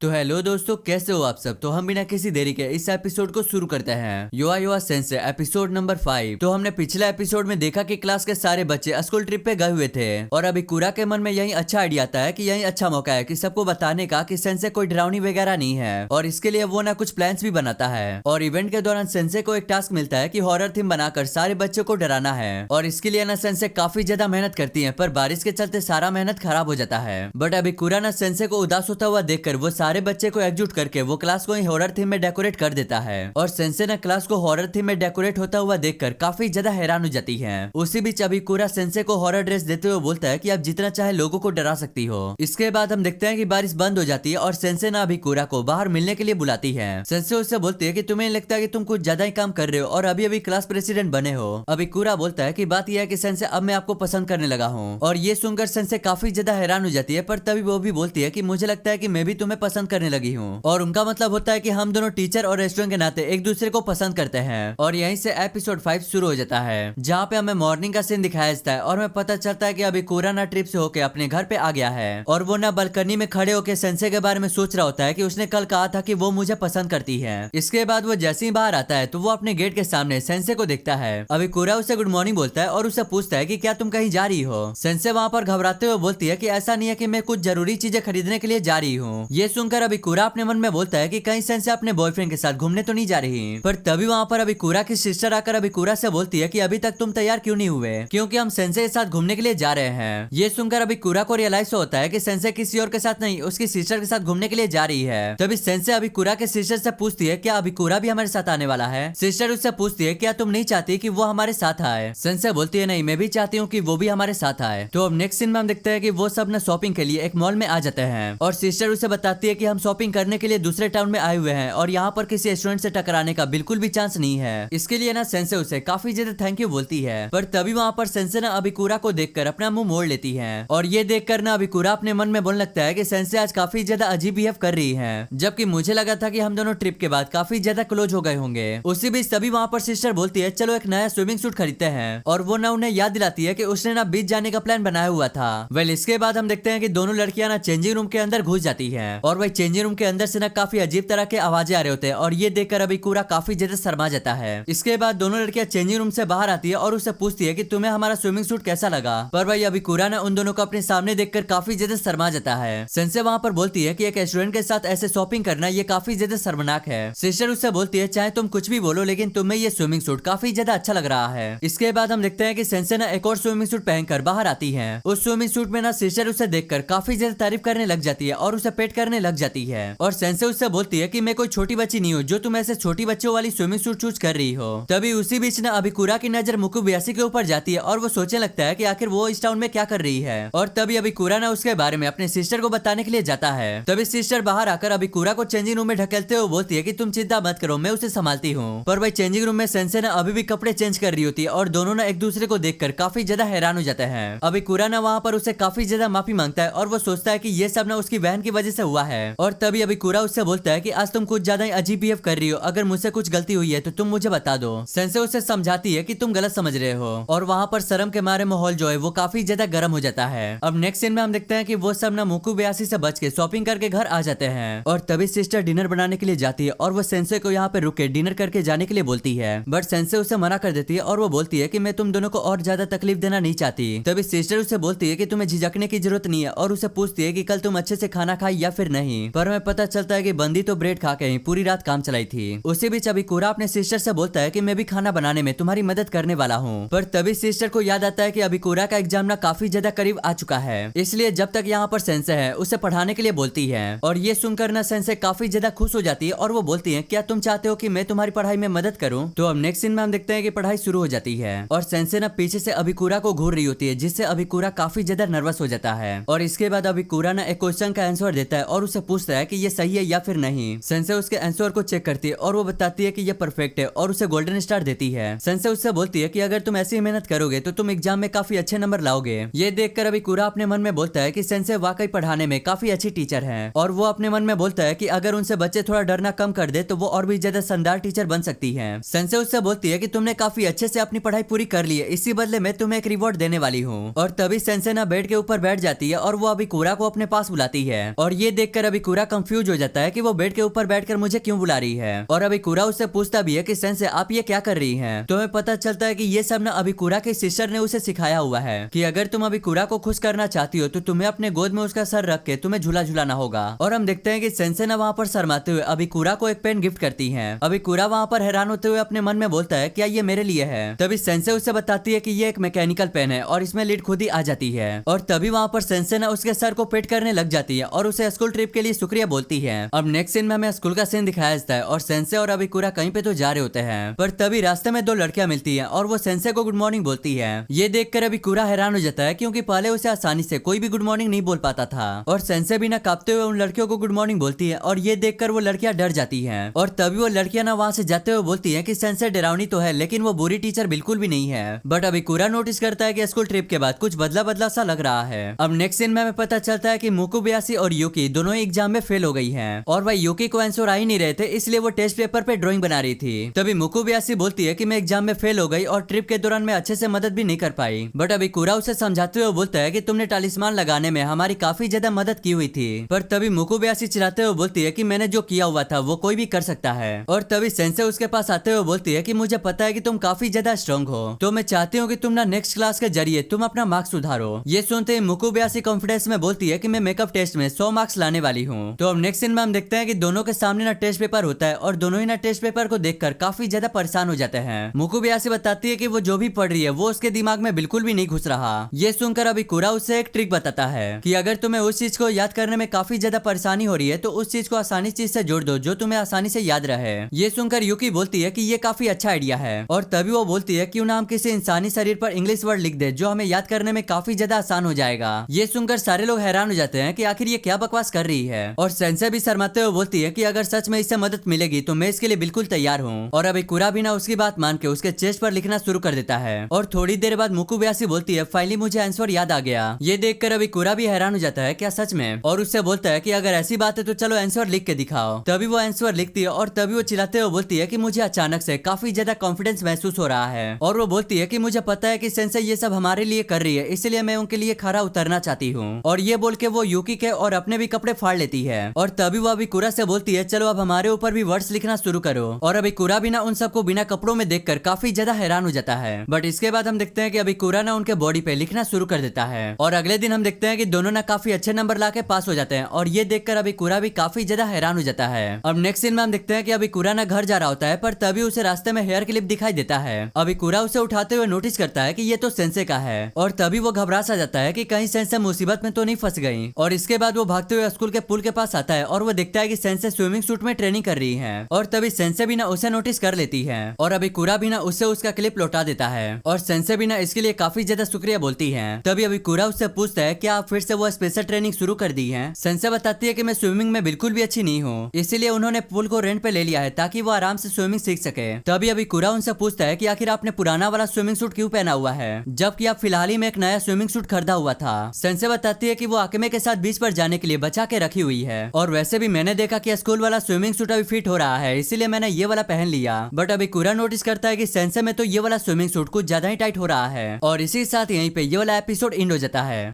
तो हेलो दोस्तों, कैसे हो आप सब। तो हम बिना किसी देरी के इस एपिसोड को शुरू करते हैं। Yoa Yoa sense episode number 5। तो हमने पिछले एपिसोड में देखा कि क्लास के सारे बच्चे स्कूल ट्रिप पे गए हुए थे और अभी कुरा के मन में यही अच्छा आइडिया आता है कि यही अच्छा मौका है कि सबको बताने का कि सेंसे कोई डरावनी वगैरह नहीं है और इसके लिए वो ना कुछ प्लान्स भी बनाता है। और इवेंट के दौरान सेंसे को एक टास्क मिलता है कि हॉरर थीम बनाकर सारे बच्चों को डराना है और इसके लिए ना सेंसे काफी ज्यादा मेहनत करती है, पर बारिश के चलते सारा मेहनत खराब हो जाता है। बट अभी कुरा ना सेंसे को उदास होता हुआ देखकर वो सारे बच्चे को एकजुट करके वो क्लास को ही हॉरर थीम में डेकोरेट कर देता है और सेंसे ना क्लास को हॉरर थीम में डेकोरेट होता हुआ देखकर काफी ज्यादा हैरान हो जाती है। उसी बीच अभी कुरा सेंसे को हॉरर ड्रेस देते हुए बोलता है कि आप जितना चाहे लोगों को डरा सकती हो। इसके बाद हम देखते हैं कि बारिश बंद हो जाती है और सेंसे ना अभी कुरा को बाहर मिलने के लिए बुलाती है। सेंसे उससे बोलती है कि तुम्हें लगता है कि तुम कुछ ज्यादा ही काम कर रहे हो और अभी अभी क्लास प्रेसिडेंट बने हो। अभी कुरा बोलता है कि बात यह है कि सेंसे अब मैं आपको पसंद करने लगा हूँ और ये सुनकर सेंसे काफी ज्यादा हैरान हो जाती है, पर तभी वो भी बोलती है कि मुझे लगता है कि मैं भी तुम्हें पसंद करने लगी हूँ और उनका मतलब होता है कि हम दोनों टीचर और रेस्टोरेंट के नाते एक दूसरे को पसंद करते हैं। और यहीं से एपिसोड 5 शुरू हो जाता है जहाँ पे हमें मॉर्निंग का सीन दिखाया जाता है और हमें पता चलता है कि अभी कुरा ना ट्रिप से होके अपने घर पे आ गया है और वो ना बालकनी में खड़े होकर सेंसे के बारे में सोच रहा होता है कि उसने कल कहा था कि वो मुझे पसंद करती है। इसके बाद वो जैसे ही बाहर आता है तो वो अपने गेट के सामने सेंसे को देखता है। अभी कुरा उसे गुड मॉर्निंग बोलता है और उससे पूछता है कि क्या तुम कहीं जा रही हो। सेंसे वहाँ पर घबराते हुए बोलती है कि ऐसा नहीं है कि मैं कुछ जरूरी चीजें खरीदने के लिए जा रही हूँ। ये सुनकर अभी कुरा अपने मन में बोलता है कि कहीं सेंसे अपने बॉयफ्रेंड के साथ घूमने तो नहीं जा रही। पर तभी वहाँ पर अभी कुरा की सिस्टर आकर अभी कुरा से बोलती है कि अभी तक तुम तैयार क्यों नहीं हुए, क्योंकि हम सेंसे के साथ घूमने के लिए जा रहे हैं। ये सुनकर अभी कुरा को रियलाइज होता है कि सेंसे किसी और के साथ नहीं उसकी सिस्टर के साथ घूमने के लिए जा रही है। तभी सेंसे अभी कुरा के सिस्टर से पूछती है क्या अभी कुरा भी हमारे साथ आने वाला है। सिस्टर उससे पूछती है क्या तुम नहीं चाहती कि वो हमारे साथ आए। सेंसे बोलती है नहीं, मैं भी चाहती हूँ कि वो भी हमारे साथ आए। तो अब नेक्स्ट सीन में हम देखते हैं कि वो सब ना शॉपिंग के लिए एक मॉल में आ जाते हैं और सिस्टर उसे बताती है कि हम शॉपिंग करने के लिए दूसरे टाउन में आए हुए हैं और यहाँ पर किसी स्टूडेंट से टकराने का बिल्कुल भी चांस नहीं है। इसके लिए ना सेंसे उसे काफी ज्यादा थैंक यू बोलती है। पर तभी वहाँ पर सेंसे ना अभी कुरा को देखकर अपना मुंह मोड़ लेती है और ये देखकर ना अभी कुरा अपने मन में बोलने लगता है कि सेंसे आज काफी ज्यादा अजीब बिहेव कर रही है, जबकि मुझे लगा था कि हम दोनों ट्रिप के बाद काफी ज्यादा क्लोज हो गए होंगे। उसी बीच तभी वहाँ पर सिस्टर बोलती है चलो एक नया स्विमिंग सूट खरीदते हैं और वो ना उन्हें याद दिलाती है कि उसने ना बीच जाने का प्लान बनाया हुआ था। वेल इसके बाद हम देखते हैं कि दोनों लड़कियां ना चेंजिंग रूम के अंदर घुस जाती है और वही चेंजिंग रूम के अंदर से ना काफी अजीब तरह के आवाजें आ रहे होते हैं और ये देखकर अभी कुरा काफी ज्यादा शर्मा जाता है। इसके बाद दोनों लड़कियां चेंजिंग रूम से बाहर आती है और उससे पूछती है कि तुम्हें हमारा स्विमिंग सूट कैसा लगा। पर भाई अभी कुरा ना उन दोनों को अपने सामने देखकर काफी ज्यादा शर्मा जाता है। सेंसे वहाँ पर बोलती है कि एक स्टूडेंट के साथ ऐसे शॉपिंग करना ये काफी ज्यादा शर्मनाक है। सिस्टर उससे बोलती है चाहे तुम कुछ भी बोलो लेकिन तुम्हें ये स्विमिंग सूट काफी ज्यादा अच्छा लग रहा है। इसके बाद हम देखते हैं कि सेंसे ना एक और स्विमिंग सूट पहनकर बाहर आती है। उस स्विमिंग सूट में ना सिस्टर उसे देखकर काफी ज्यादा तारीफ करने लग जाती है और उसे पेट करने लग जाती है और सेंसे उससे बोलती है कि मैं कोई छोटी बच्ची नहीं हूँ जो तुम ऐसे छोटी बच्चों वाली स्विमिंग सूट चूज कर रही हो। तभी उसी बीच ना अभी कुरा की नजर मुकुबयासी के ऊपर जाती है और वो सोचने लगता है कि आखिर वो इस टाउन में क्या कर रही है और तभी अभी कुरा ना उसके बारे में अपने सिस्टर को बताने के लिए जाता है। तभी सिस्टर बाहर आकर अभी कुरा को चेंजिंग रूम में ढकेलते हुए बोलती है कि तुम चिंता मत करो, मैं उसे संभालती हूँ। पर भाई चेंजिंग रूम में सेंसे ना अभी भी कपड़े चेंज कर रही होती है और दोनों ना एक दूसरे को देखकर काफी ज्यादा हैरान हो जाते हैं। अभी कुरा ना वहाँ पर उसे काफी ज्यादा माफी मांगता है और वो सोचता है कि ये सब ना उसकी बहन की वजह से हुआ है। और तभी अभी कुरा उससे बोलता है कि आज तुम कुछ ज्यादा ही अजीब बिहेव कर रही हो, अगर मुझसे कुछ गलती हुई है तो तुम मुझे बता दो। सेंसे उसे समझाती है कि तुम गलत समझ रहे हो और वहाँ पर शर्म के मारे माहौल जो है वो काफी ज्यादा गर्म हो जाता है। अब नेक्स्ट सीन में हम देखते हैं कि वो सब ना मुकुबयासी से बच के शॉपिंग करके घर आ जाते हैं और तभी सिस्टर डिनर बनाने के लिए जाती है और वो सेंसे को यहाँ पे रुक के डिनर करके जाने के लिए बोलती है। बट सेंसे उसे मना कर देती है और वो बोलती है कि मैं तुम दोनों को और ज्यादा तकलीफ देना नहीं चाहती। तभी सिस्टर उसे बोलती है कि तुम्हें झिझकने की जरूरत नहीं है और उसे पूछती है कि कल तुम अच्छे से खाना खाई या फिर नहीं। पर हमें पता चलता है कि बंदी तो ब्रेड खा के ही पूरी रात काम चलाई थी। उसी बीच अभी कुरा अपने सिस्टर से बोलता है कि मैं भी खाना बनाने में तुम्हारी मदद करने वाला हूँ। पर तभी सिस्टर को याद आता है कि अभी कुरा का एग्जाम ना काफी ज्यादा करीब आ चुका है, इसलिए जब तक यहाँ पर सेंसे है उसे पढ़ाने के लिए बोलती है और ये सुनकर ना सेंसे काफी ज्यादा खुश हो जाती है और वो बोलती है क्या तुम चाहते हो कि मैं तुम्हारी पढ़ाई में मदद करूँ। तो अब नेक्स्ट सीन में हम देखते हैं कि पढ़ाई शुरू हो जाती है और सेंसे ना पीछे से अभी कुरा को घूर रही होती है जिससे अभी कुरा काफी ज्यादा नर्वस हो जाता है और इसके बाद अभी कुरा ना एक क्वेश्चन का आंसर देता है और उसे पूछता है कि ये सही है या फिर नहीं। सेंसे उसके आंसर को चेक करती है और वो बताती है कि ये परफेक्ट है और उसे गोल्डन स्टार देती है। सेंसे उससे बोलती है कि अगर तुम ऐसी मेहनत करोगे तो तुम एग्जाम में काफी अच्छे नंबर लाओगे। ये देखकर अभी कुरा अपने मन में बोलता है कि सेंसे वाकई पढ़ाने में काफी अच्छी टीचर है और वो अपने मन में बोलता है कि अगर उनसे बच्चे थोड़ा डरना कम कर दे तो वो और भी ज्यादा शानदार टीचर बन सकती है। सेंसे उससे बोलती है कि तुमने काफी अच्छे से अपनी पढ़ाई पूरी कर ली है, इसी बदले में तुम्हें एक रिवॉर्ड देने वाली हूँ। और तभी सेंसे ना बेड के ऊपर बैठ जाती है और वो अभी कुरा को अपने पास बुलाती है और ये देखकर अभी कूरा कंफ्यूज हो जाता है कि वो बेड के ऊपर बैठकर मुझे क्यों बुला रही है। और अभी कूरा उससे पूछता भी है कि सेंसे आप ये क्या कर रही हैं। तो हमें पता चलता है कि ये सब ना अभी कूरा की सिस्टर ने उसे सिखाया हुआ है कि अगर तुम अभी कूरा को खुश करना चाहती हो तो तुम्हें अपने गोद में उसका सर रख के तुम्हें झूला झूलाना होगा। और हम देखते हैं कि सेंसे ना वहाँ पर शर्माते हुए अभी कूरा को एक पेन गिफ्ट करती है। अभी कूरा वहाँ पर हैरान होते हुए अपने मन में बोलता है क्या ये मेरे लिए है। तभी सेंसे उसे बताती है कि ये एक मैकेनिकल पेन है और इसमें लीड खुद ही आ जाती है। और तभी वहाँ पर सेंसे ना उसके सर को पेट करने लग जाती है और उसे स्कूल ट्रिप के लिए शुक्रिया बोलती है। अब नेक्स्ट सीन में हमें स्कूल का सीन दिखाया जाता है और सेंसे और अभी कूरा कहीं पे तो जा रहे होते हैं, पर तभी रास्ते में दो लड़कियां मिलती हैं और वो सेंसे को गुड मॉर्निंग बोलती है। ये देखकर अभी कूरा हैरान हो जाता है क्योंकि पहले उसे आसानी से कोई भी गुड मॉर्निंग नहीं बोल पाता था। और सेंसे भी ना कांपते हुए उन लड़कियों को गुड मॉर्निंग बोलती है और ये देखकर वो लड़कियां डर जाती हैं। और तभी वो लड़कियां ना वहां से जाते हुए बोलती है कि सेंसे डरावनी तो है लेकिन वो बुरी टीचर बिल्कुल भी नहीं है। बट अभी कूरा नोटिस करता है कि स्कूल ट्रिप के बाद कुछ बदला बदला सा लग रहा है। अब नेक्स्ट सीन में हमें पता चलता है कि मुकुबयाशी और यूकी दोनों एग्जाम में फेल हो गई हैं और वह यूकी को आंसर आ ही नहीं रहे थे, इसलिए वो टेस्ट पेपर पे ड्राइंग बना रही थी। तभी मुकुबयाशी बोलती है कि मैं एग्जाम में फेल हो गई और ट्रिप के दौरान मैं अच्छे से मदद भी नहीं कर पाई। बट अभी कूरा उसे समझाते हुए बोलता है कि तुमने टालिस्मान लगाने में हमारी काफी ज्यादा मदद की हुई थी। पर तभी मुकुबयाशी चिल्लाते हुए बोलती है कि मैंने जो किया हुआ था वो कोई भी कर सकता है। और तभी सेंसे उसके पास आते हुए बोलती है कि मुझे पता है कि तुम काफी ज्यादा स्ट्रांग हो, तो मैं चाहती हूँ कि तुम ना नेक्स्ट क्लास के जरिए तुम अपना मार्क्स सुधारो। ये सुनते ही मुकुबयाशी कॉन्फिडेंस में बोलती है कि मैं मेकअप टेस्ट में 100 मार्क्स लाने वाली हूँ। तो अब नेक्स्ट सीन में हम देखते हैं कि दोनों के सामने ना टेस्ट पेपर होता है और दोनों ही ना टेस्ट पेपर को देखकर काफी ज्यादा परेशान हो जाते हैं। मुकुबयाशी बताती है कि वो जो भी पढ़ रही है वो उसके दिमाग में बिल्कुल भी नहीं घुस रहा। ये सुनकर अभी कूरा उससे एक ट्रिक बताता है कि अगर तुम्हें उस चीज को याद करने में काफी ज्यादा परेशानी हो रही है तो उस चीज को आसानी चीज से जोड़ दो जो तुम्हें आसानी से याद रहे। ये सुनकर यूकी बोलती है कि ये काफी अच्छा आइडिया है। और तभी वो बोलती है क्यों ना हम किसी इंसानी शरीर पर इंग्लिश वर्ड लिख दे जो हमें याद करने में काफी ज्यादा आसान हो जाएगा। ये सुनकर सारे लोग हैरान हो जाते हैं कि आखिर ये क्या बकवास कर रही है। और सेंसे भी शर्माते हुए बोलती है कि अगर सच में इससे मदद मिलेगी तो मैं इसके लिए बिल्कुल तैयार हूँ। और अभी कूरा भी ना उसकी बात मान के उसके चेस्ट पर लिखना शुरू कर देता है। और थोड़ी देर बाद मुकुबयाशी बोलती है फाइनली मुझे आंसर याद आ गया। ये देखकर अभी कूरा भी हैरान हो जाता है क्या सच में, और उससे बोलता है कि अगर ऐसी बात है तो चलो आंसर लिख के दिखाओ। तभी वो आंसर लिखती है और तभी वो चिल्लाते हुए बोलती है कि मुझे अचानक से काफी ज्यादा कॉन्फिडेंस महसूस हो रहा है। और वो बोलती है कि मुझे पता है कि सेंसे ये सब हमारे लिए कर रही है, इसलिए मैं उनके लिए खरा उतरना चाहती हूँ। और ये बोल के वो यूकी के और अपने भी कपड़े फाड़ लेती है। और तभी वो अभी कूरा से बोलती है चलो अब हमारे ऊपर भी वर्ड्स लिखना शुरू करो। और अभी कूरा भी ना उन सबको बिना कपड़ों में देखकर काफी ज्यादा हैरान हो जाता है। बट इसके बाद हम देखते हैं कि अभी कूरा ना उनके बॉडी पे लिखना शुरू कर देता है। और अगले दिन हम देखते हैं कि दोनों ना काफी अच्छे नंबर लाके पास हो जाते हैं। और ये देखकर अभी कूरा भी काफी ज्यादा हैरान हो जाता है। अब नेक्स्ट सीन में हम देखते हैं कि अभी कूरा ना घर जा रहा होता है, पर तभी उसे रास्ते में हेयर क्लिप दिखाई देता है। अभी कूरा उसे उठाते हुए नोटिस करता है कि ये तो सेंसे का है। और तभी वो घबरा सा जाता है कि कहीं सेंसे मुसीबत में तो नहीं फंस गई। और इसके बाद वो भागते हुए स्कूल के पुल के पास आता है और वो देखता है कि सेंसे स्विमिंग सूट में ट्रेनिंग कर रही है। और तभी सेंसे भी ना उसे नोटिस कर लेती है और अभी कूरा भी ना उससे उसका क्लिप लौटा देता है। और सेंसे भी ना इसके लिए काफी ज्यादा शुक्रिया बोलती है। तभी अभी कूरा उससे पूछता है क्या आप फिर से वो स्पेशल ट्रेनिंग शुरू कर दी है। सेंसे बताती है कि मैं स्विमिंग में बिल्कुल भी अच्छी नहीं हूँ, इसीलिए उन्होंने पुल को रेंट पे ले लिया है ताकि वो आराम से स्विमिंग सीख सके। तभी अभी कूरा उनसे पूछता है कि आखिर आपने पुराना वाला स्विमिंग सूट क्यों पहना हुआ है जबकि आप फिलहाल ही में एक नया स्विमिंग सूट खरीदा हुआ था। सेंसे बताती है कि वो आकेमे के साथ बीच पर जाने के लिए बचा के रखी हुई है। और वैसे भी मैंने देखा कि स्कूल वाला स्विमिंग सूट अभी फिट हो रहा है, इसीलिए मैंने ये वाला पहन लिया। बट अभी कूरा नोटिस करता है कि सेंसे में तो ये वाला स्विमिंग सूट कुछ ज्यादा ही टाइट हो रहा है। और इसी साथ यहीं पे ये वाला एपिसोड एंड हो जाता है।